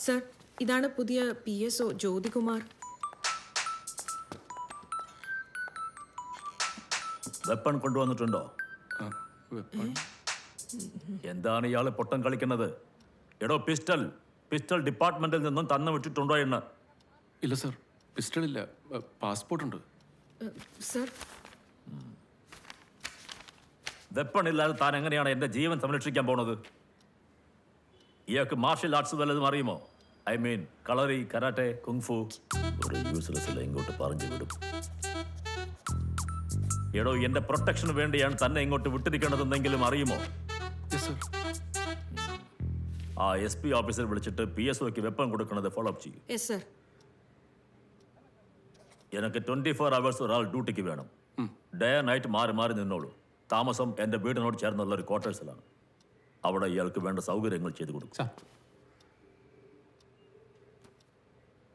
Sir, ഇതാണ് പുതിയ PSO Jyothikumar. Weapon കൊണ്ടുവന്നിട്ടുണ്ടോ? എന്താണ് ഇയാള് പൊട്ടൻ കളിക്കുന്നത്? എടോ, പിസ്റ്റൾ ഡിപ്പാർട്ട്മെന്റിൽ നിന്നും തന്നു വിട്ടിട്ടുണ്ടോ എന്ന്? ഇല്ല സർ, പിസ്റ്റൾ ഇല്ല, പാസ്പോർട്ട് ഉണ്ട്. സർ, വെപ്പൺ ഇല്ലാതെ താൻ എങ്ങനെയാണ് എന്റെ ജീവൻ സംരക്ഷിക്കാൻ പോണത്? ഇയാൾക്ക് മാർഷൽ ആർട്സ് വല്ലതും അറിയുമോ? I mean kalari, karate, kung fu. ഒരു യൂസ്ലെസ് ഇല്ല, ഇങ്ങോട്ട് പറഞ്ഞു വിടും. എടോ, എന്റെ പ്രൊട്ടക്ഷന് വേണ്ടിയാണ് തന്നെ ഇങ്ങോട്ട് വിട്ടിരിക്കേണ്ടതെന്നെങ്കിലും അറിയുമോ? ആ SP ഓഫീസർ വിളിച്ചിട്ട് PSOക്ക് വെപ്പൺ കൊടുക്കുന്നത് ഫോളോ അപ്പ് ചെയ്യും. Yes sir. എനിക്ക് 24 hours ഒരാൾ ഡ്യൂട്ടിക്ക് വേണം. ഡേ നൈറ്റ് മാറി മാറി നിന്നോളൂ. താമസം എൻ്റെ വീടിനോട് ചേർന്നുള്ള ഒരു ക്വാർട്ടേഴ്സിലാണ്. അവിടെ ഇയാൾക്ക് വേണ്ട സൗകര്യങ്ങൾ ചെയ്തു കൊടുക്കും.